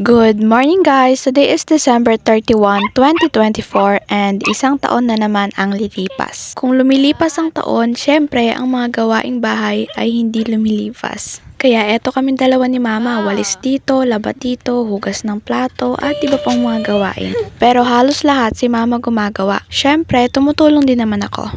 Good morning guys! Today is December 31, 2024 and isang taon na naman ang lilipas. Kung lumilipas ang taon, syempre ang mga gawaing bahay ay hindi lumilipas. Kaya eto kaming dalawa ni Mama, walis dito, labat dito, hugas ng plato at iba pang mga gawain. Pero halos lahat si Mama gumagawa. Syempre, tumutulong din naman ako.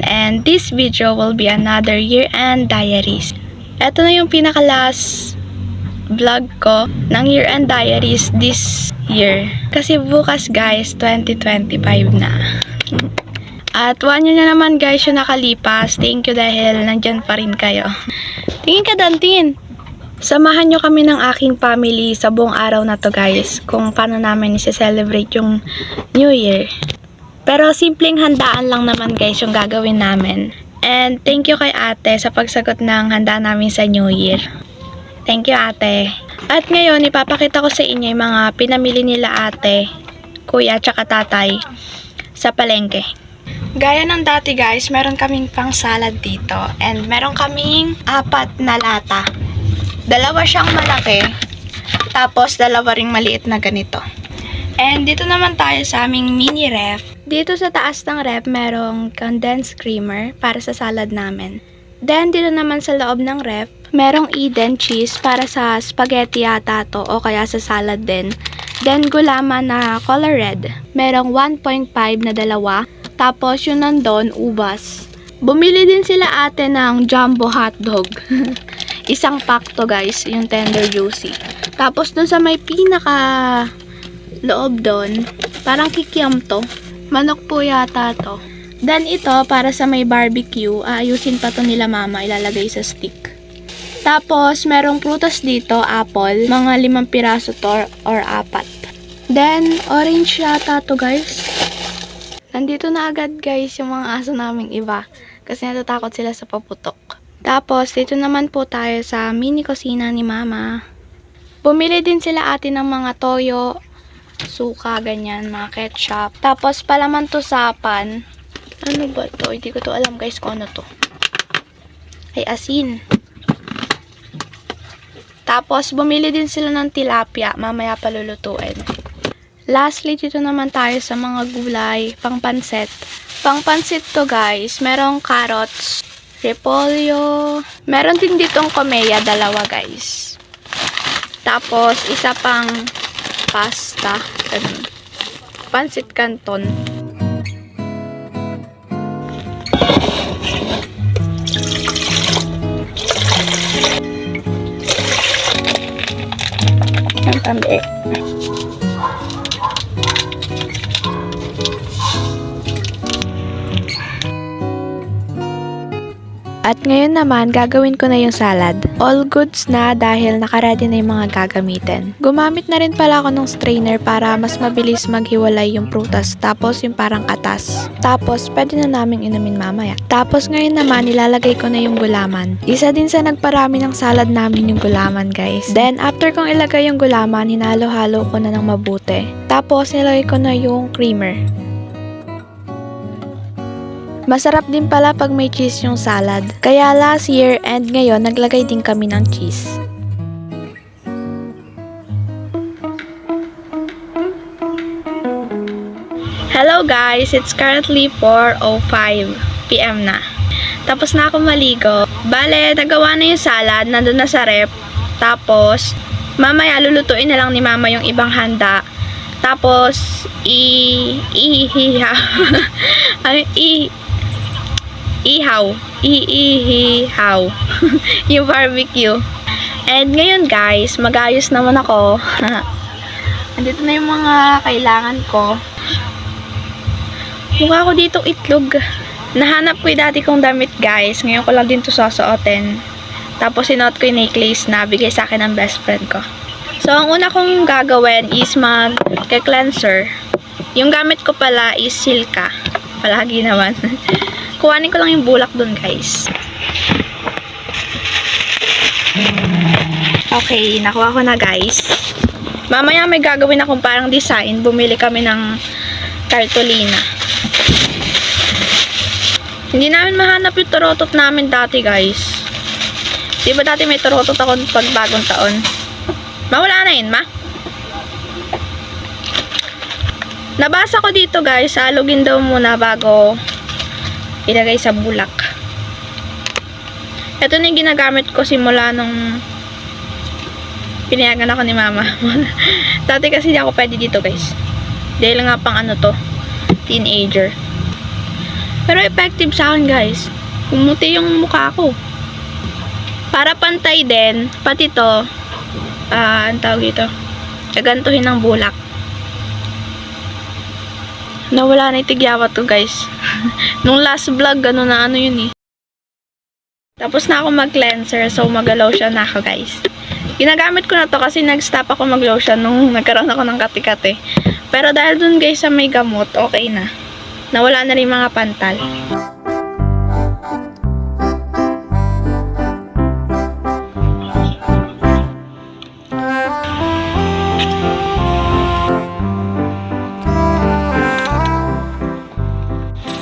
And this video will be another year-end diaries. Ito na yung pinaka-last vlog ko ng year-end diaries this year. Kasi bukas guys, 2025 na. At 1 year na naman guys yung nakalipas. Thank you dahil nandyan pa rin kayo. Tingin ka Dantin! Samahan nyo kami ng aking family sa buong araw na to guys. Kung paano namin isi-celebrate yung New Year. Pero simpleng handaan lang naman guys yung gagawin namin. And thank you kay ate sa pagsagot ng handa namin sa New Year. Thank you ate. At ngayon ipapakita ko sa inyo yung mga pinamili nila ate, kuya, tsaka tatay sa palengke. Gaya ng dati guys, meron kaming pang salad dito. And meron kaming 4 na lata. 2 siyang malaki. Tapos 2 ring maliit na ganito. And dito naman tayo sa aming mini ref. Dito sa taas ng ref, merong condensed creamer para sa salad namin. Then, dito naman sa loob ng ref, merong Eden cheese para sa spaghetti yata to o kaya sa salad din. Then, gulaman na color red. Merong 1.5 na 2. Tapos, yung nandun, ubas. Bumili din sila ate ng jumbo hotdog. Isang pack to guys, yung tender juicy. Tapos, dun sa may pinaka loob doon, parang kikiam to. Manok po yata to. Then ito, para sa may barbecue, aayusin pa to nila mama, ilalagay sa stick. Tapos, merong prutas dito, apple, mga 5 piraso to or 4. Then, orange yata to guys. Nandito na agad guys yung mga aso naming iba, kasi natatakot sila sa paputok. Tapos, dito naman po tayo sa mini kusina ni mama. Bumili din sila ate ng mga toyo, suka, ganyan, mga ketchup. Tapos, palaman to sapan. Ano ba to? Hindi ko to alam guys kung ano to. Ay, asin. Tapos, bumili din sila ng tilapia. Mamaya palulutuin. Lastly, dito naman tayo sa mga gulay, pang pansit. Pang pansit to guys. Merong carrots, repolyo. Meron din ditong komeya, 2 guys. Tapos, isa pang pasta, pansit canton. Ang tambi. At ngayon naman, gagawin ko na yung salad. All goods na dahil nakaready na yung mga gagamitin. Gumamit na rin pala ako ng strainer para mas mabilis maghiwalay yung prutas tapos yung parang katas. Tapos, pwede na naming inumin mamaya. Tapos ngayon naman, nilalagay ko na yung gulaman. Isa din sa nagparami ng salad namin yung gulaman guys. Then, after kong ilagay yung gulaman, hinalo-halo ko na ng mabuti. Tapos, nilagay ko na yung creamer. Masarap din pala pag may cheese yung salad. Kaya last year and ngayon, naglagay din kami ng cheese. Hello guys! It's currently 4:05 PM na. Tapos na ako maligo. Bale, nagawa na yung salad. Nandun na sa ref. Tapos, mamaya lulutuin na lang ni mama yung ibang handa. Tapos, iihaw yung barbecue. And ngayon guys, mag-ayos naman ako. Andito na yung mga kailangan ko. Mukha ko dito itlog. Nahanap ko yung dati kong damit guys. Ngayon ko lang din to susuotin. Tapos sinuot ko yung necklace na bigay sa akin ng best friend ko. So ang una kong gagawin is mag-cleanser. Yung gamit ko pala is Silka. Palagi naman. Kuhanin ko lang yung bulak dun guys. Okay, nakuha ko na guys. Mamaya may gagawin akong parang design. Bumili kami ng cartolina. Hindi namin mahanap yung turotot namin dati, guys. Di ba dati may turotot ako pag bagong taon? Mawala na yun, ma? Nabasa ko dito, guys. Halugin daw muna bago ilagay sa bulak. Ito na yung ginagamit ko simula nung pinayagan ako ni mama. Dati kasi di ako pwede dito, guys. Dahil nga pang ano to, teenager. Pero effective sa akin, guys. Pumuti yung mukha ko. Para pantay din, pati to, ang tawag dito, gagantuhin ng bulak. Nawala na yung tigyawat to, guys. Nung last vlog, gano'n na ano yun eh. Tapos na ako mag-cleanser, so mag-lotion na ako, guys. Ginagamit ko na to kasi nag-stop ako mag-lotion nung nagkaroon ako ng kati-kati. Pero dahil dun, guys, sa may gamot, okay na. Nawala na rin mga pantal.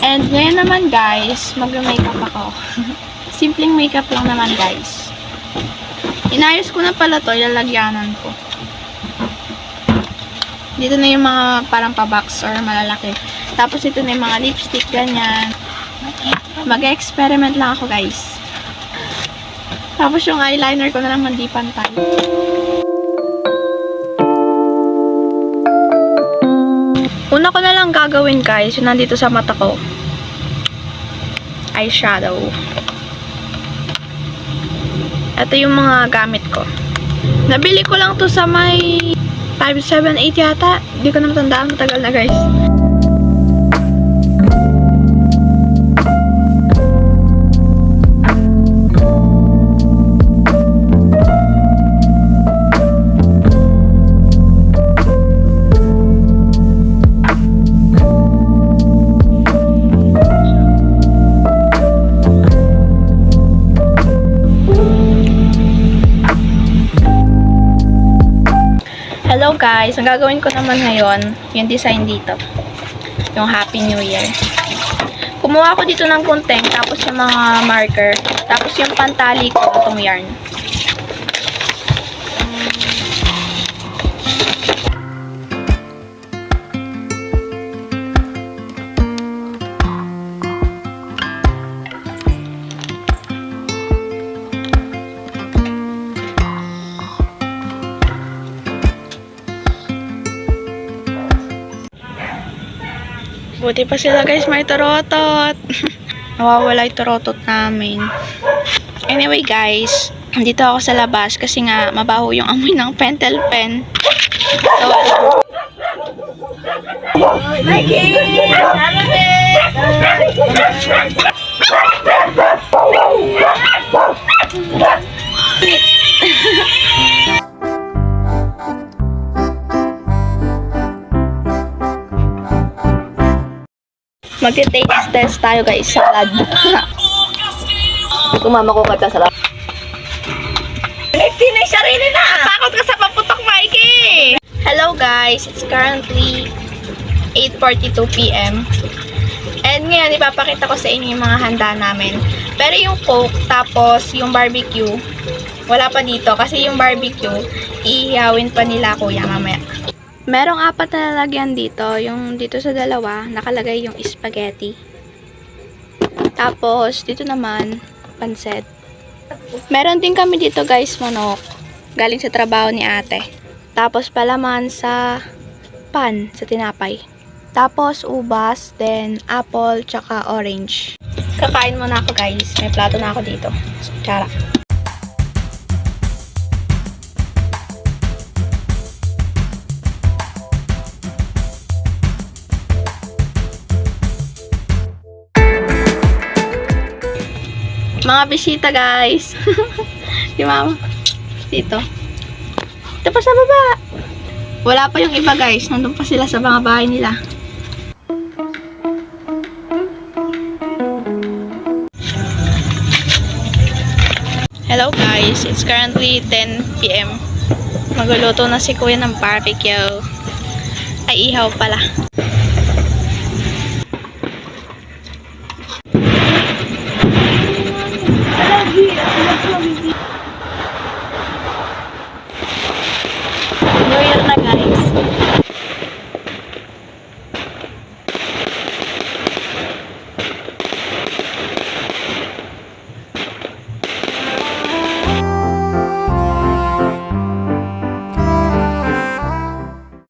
And ngayon naman, guys, mag-makeup ako. Simpleng makeup lang naman, guys. Inayos ko na pala to, ilalagyanan ko. Dito na yung mga parang pa-box or malalaki. Tapos ito na yung mga lipstick, ganyan. Mag-experiment lang ako, guys. Tapos yung eyeliner ko na naman di pantay. Una ko na lang gagawin, guys, yung nandito sa mata ko. Eyeshadow. Ito yung mga gamit ko. Nabili ko lang to sa may 578 yata. Hindi ko na matandaan. Matagal na, guys. Hello guys, ang gagawin ko naman ngayon, yung design dito. Yung Happy New Year. Kumuha ko dito ng gunting, tapos yung mga marker, tapos yung pantali ko, itong yarn. Buti pa sila, guys, may turotot. Nawawala yung turotot namin. Anyway, guys, dito ako sa labas kasi nga mabaho yung amoy ng pentel pen. So, Mikey! Magti-taste test tayo, guys, salad. Kumama ko kata sa labas. Tinay sarili na! Takot ka sa paputok, Mikey! Hello, guys. It's currently 8:42 PM. And ngayon, ipapakita ko sa inyo yung mga handa namin. Pero yung Coke, tapos yung barbecue, wala pa dito. Kasi yung barbecue, ihihawin pa nila kuya mamaya. Merong 4 na lalagyan dito. Yung dito sa dalawa, nakalagay yung spaghetti. Tapos, dito naman, pansit. Meron din kami dito, guys, manok. Galing sa trabaho ni ate. Tapos, palaman sa pan, sa tinapay. Tapos, ubas, then apple, tsaka orange. Kakain muna ako, guys. May plato na ako dito. Tsara. Mga bisita, guys. Si mama. Dito. Ito pa sa baba. Wala pa yung iba, guys. Nandun pa sila sa mga bahay nila. Hello, guys. It's currently 10 PM. Magluluto na si kuya ng barbecue. Ay, ihaw pala.